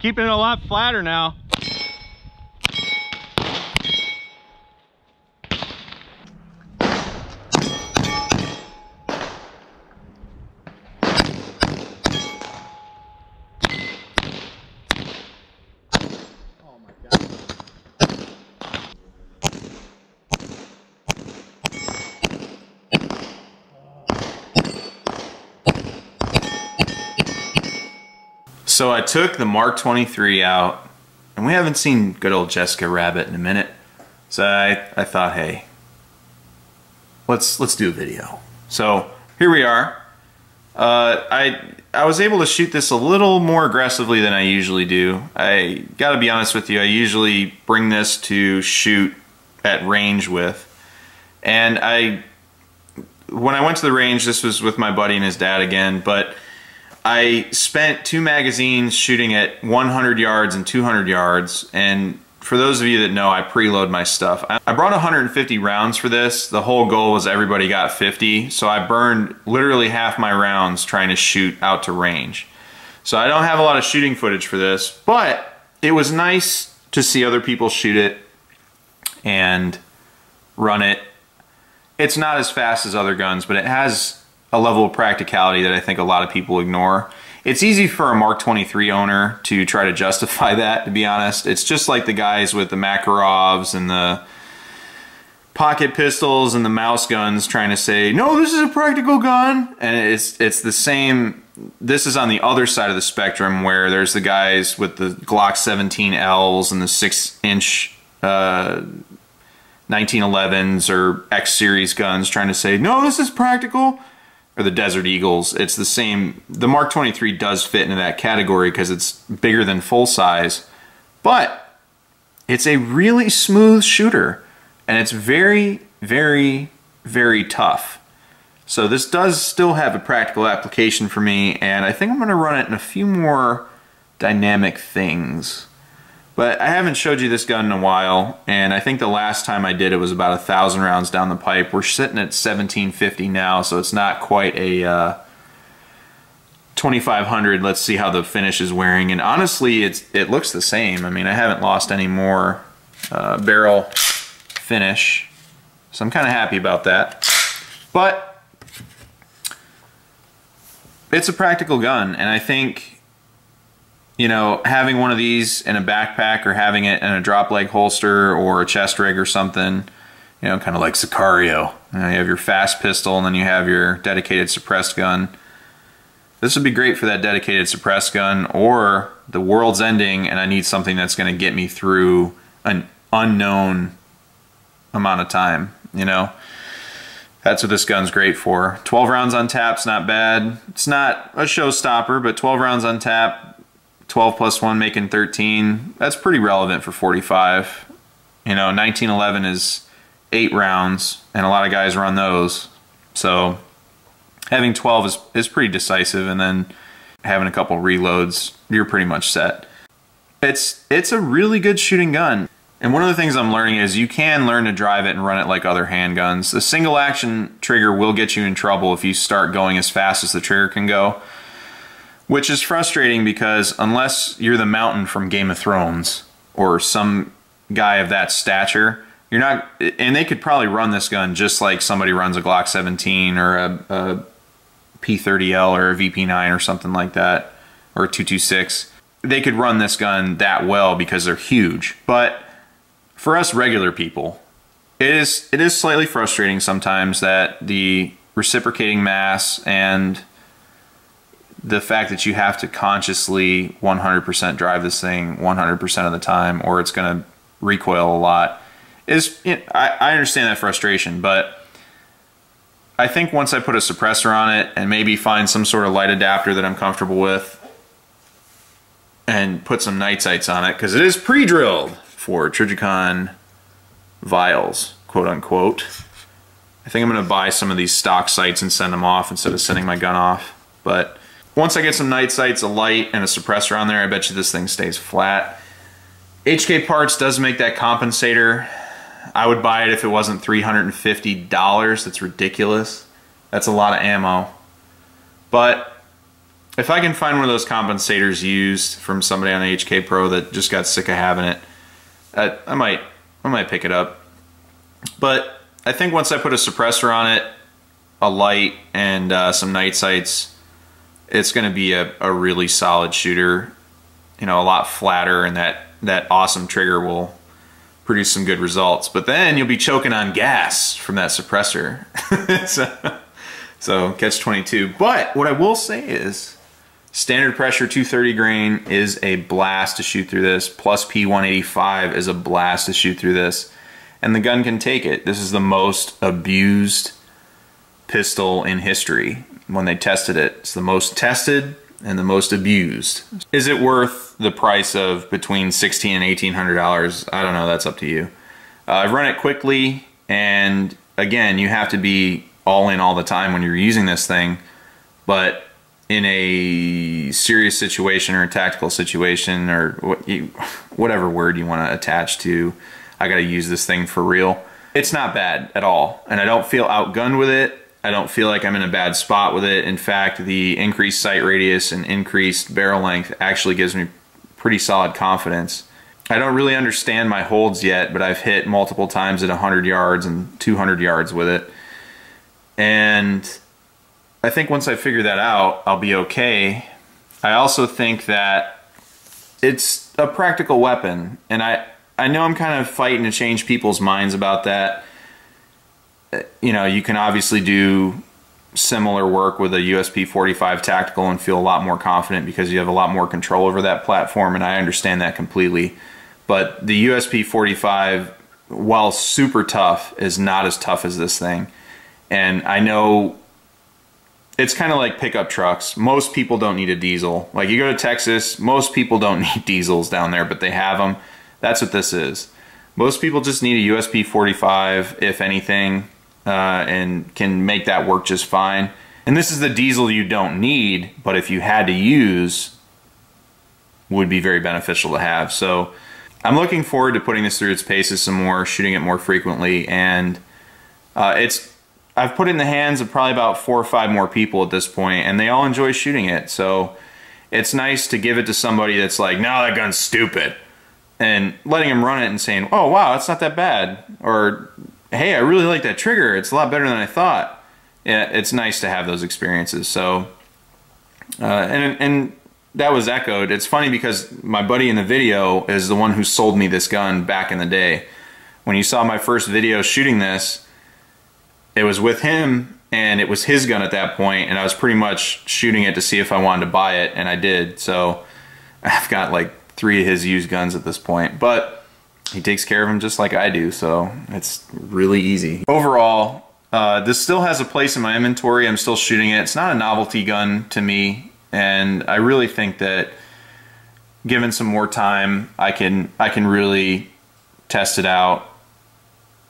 keeping it a lot flatter now. So I took the Mark 23 out, and we haven't seen good old Jessica Rabbit in a minute. So I thought, hey, let's do a video. So here we are. I was able to shoot this a little more aggressively than I usually do. I gotta be honest with you, I usually bring this to shoot at range with. And when I went to the range, this was with my buddy and his dad again, but I spent 2 magazines shooting at 100 yards and 200 yards, and for those of you that know, I preload my stuff. I brought 150 rounds for this. The whole goal was everybody got 50, so I burned literally half my rounds trying to shoot out to range. So I don't have a lot of shooting footage for this, but it was nice to see other people shoot it and run it. It's not as fast as other guns, but it has a level of practicality that I think a lot of people ignore. It's easy for a Mark 23 owner to try to justify that, to be honest. It's just like the guys with the Makarovs and the pocket pistols and the mouse guns trying to say, no, this is a practical gun. And it's the same. This is on the other side of the spectrum, where there's the guys with the Glock 17Ls and the 6-inch 1911s or X series guns trying to say, no, this is practical. Or the Desert Eagles. It's the same. The Mark 23 does fit into that category because it's bigger than full size, but it's a really smooth shooter, and it's very, very, very tough. So this does still have a practical application for me, and I think I'm going to run it in a few more dynamic things. But I haven't showed you this gun in a while, and I think the last time I did it was about 1,000 rounds down the pipe. We're sitting at 1,750 now, so it's not quite a 2,500. Let's see how the finish is wearing, and honestly, it looks the same. I mean, I haven't lost any more barrel finish, so I'm kind of happy about that. But it's a practical gun, and I think, you know, having one of these in a backpack or having it in a drop leg holster or a chest rig or something, you know, kind of like Sicario. You know, you have your fast pistol and then you have your dedicated suppressed gun. This would be great for that dedicated suppressed gun, or the world's ending and I need something that's going to get me through an unknown amount of time, you know. That's what this gun's great for. 12 rounds on tap's not bad. It's not a showstopper, but 12 rounds on tap, 12 plus 1 making 13. That's pretty relevant for 45. You know, 1911 is 8 rounds, and a lot of guys run those. So having 12 is pretty decisive, and then having a couple reloads, you're pretty much set. It's a really good shooting gun. And one of the things I'm learning is you can learn to drive it and run it like other handguns. The single action trigger will get you in trouble if you start going as fast as the trigger can go. Which is frustrating because unless you're the Mountain from Game of Thrones or some guy of that stature, you're not, and they could probably run this gun just like somebody runs a Glock 17 or a P30L or a VP9 or something like that, or a 226. They could run this gun that well because they're huge. But for us regular people, it is slightly frustrating sometimes that the reciprocating mass and the fact that you have to consciously 100% drive this thing 100% of the time, or it's going to recoil a lot, is, you know, I understand that frustration, but I think once I put a suppressor on it and maybe find some sort of light adapter that I'm comfortable with and put some night sights on it, because it is pre-drilled for Trijicon vials, quote unquote. I think I'm going to buy some of these stock sights and send them off instead of sending my gun off. But once I get some night sights, a light, and a suppressor on there, I bet you this thing stays flat. HK Parts does make that compensator. I would buy it if it wasn't $350. That's ridiculous. That's a lot of ammo. But if I can find one of those compensators used from somebody on the HK Pro that just got sick of having it, I might pick it up. But I think once I put a suppressor on it, a light, and some night sights, it's going to be a really solid shooter. You know, a lot flatter, and that awesome trigger will produce some good results. But then you'll be choking on gas from that suppressor. So catch-22. But what I will say is, standard pressure 230 grain is a blast to shoot through this. Plus P185 is a blast to shoot through this. And the gun can take it. This is the most abused pistol in history. When they tested it, it's the most tested and the most abused. Is it worth the price of between $1,600 and $1,800? I don't know, that's up to you. I've run it quickly, and again, you have to be all in all the time when you're using this thing, but in a serious situation or a tactical situation, or whatever word you want to attach to, I gotta use this thing for real, it's not bad at all. And I don't feel outgunned with it. I don't feel like I'm in a bad spot with it. In fact, the increased sight radius and increased barrel length actually gives me pretty solid confidence. I don't really understand my holds yet, but I've hit multiple times at 100 yards and 200 yards with it. And I think once I figure that out, I'll be okay. I also think that it's a practical weapon, and I know I'm kind of fighting to change people's minds about that. You know, you can obviously do similar work with a USP-45 tactical and feel a lot more confident because you have a lot more control over that platform, and I understand that completely. But the USP-45, while super tough, is not as tough as this thing. And I know it's kind of like pickup trucks. Most people don't need a diesel. Like, you go to Texas, most people don't need diesels down there, but they have them. That's what this is. Most people just need a USP-45, if anything, and can make that work just fine. And this is the diesel you don't need, but if you had to use, would be very beneficial to have. So I'm looking forward to putting this through its paces some more, shooting it more frequently, and I've put it in the hands of probably about 4 or 5 more people at this point, and they all enjoy shooting it. So it's nice to give it to somebody that's like, no, that gun's stupid, and letting them run it and saying, oh wow, it's not that bad, or hey, I really like that trigger, it's a lot better than I thought. Yeah, it's nice to have those experiences. So and that was echoed. It's funny because my buddy in the video is the one who sold me this gun back in the day. When you saw my first video shooting this, it was with him, and it was his gun at that point, and I was pretty much shooting it to see if I wanted to buy it, and I did. So I've got like 3 of his used guns at this point, but he takes care of them just like I do, so it's really easy. Overall, this still has a place in my inventory. I'm still shooting it. It's not a novelty gun to me, and I really think that given some more time, I can really test it out.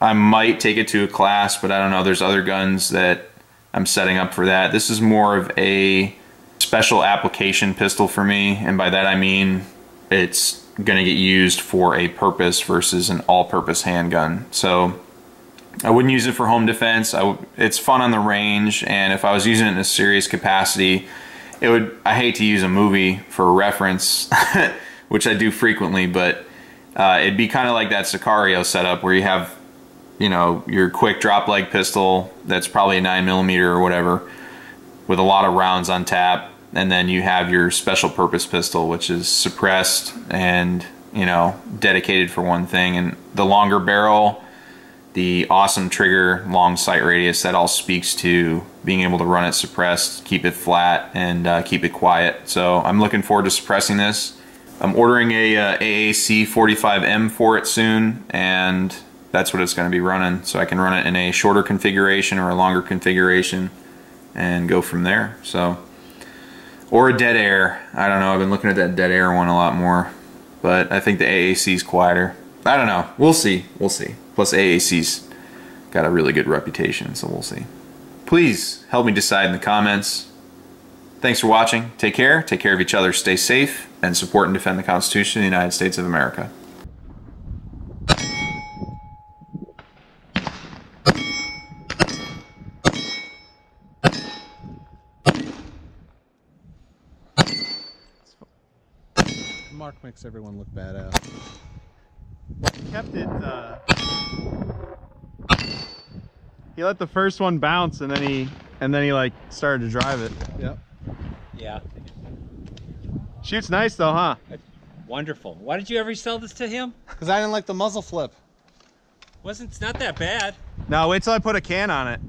I might take it to a class, but I don't know. There's other guns that I'm setting up for that. This is more of a special application pistol for me, and by that I mean it's going to get used for a purpose versus an all-purpose handgun. So I wouldn't use it for home defense. It's fun on the range, and if I was using it in a serious capacity, I hate to use a movie for a reference, which I do frequently, but it'd be kind of like that Sicario setup where you have, you know, your quick drop leg pistol that's probably a 9mm or whatever with a lot of rounds on tap, and then you have your special purpose pistol, which is suppressed and, you know, dedicated for one thing. And the longer barrel, the awesome trigger, long sight radius, that all speaks to being able to run it suppressed, keep it flat, and keep it quiet. So I'm looking forward to suppressing this. I'm ordering a AAC 45M for it soon, and that's what it's going to be running. So I can run it in a shorter configuration or a longer configuration and go from there. So, or a dead air. I don't know. I've been looking at that dead air one a lot more, but I think the AAC is quieter. I don't know. We'll see. We'll see. Plus AAC's got a really good reputation, so we'll see. Please help me decide in the comments. Thanks for watching. Take care. Take care of each other. Stay safe, and support and defend the Constitution of the United States of America. Mark makes everyone look badass. Kept it. He let the first one bounce, and then he like started to drive it. Yep. Yeah. Shoots nice though, huh? Wonderful. Why did you ever sell this to him? Because I didn't like the muzzle flip. It's not that bad. No, wait till I put a can on it.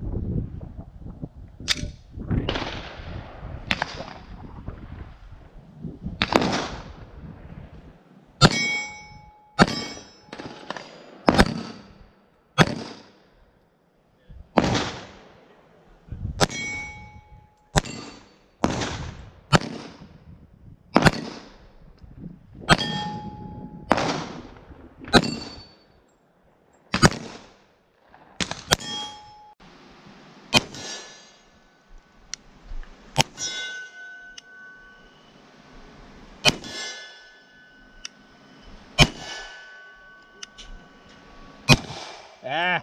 Ah.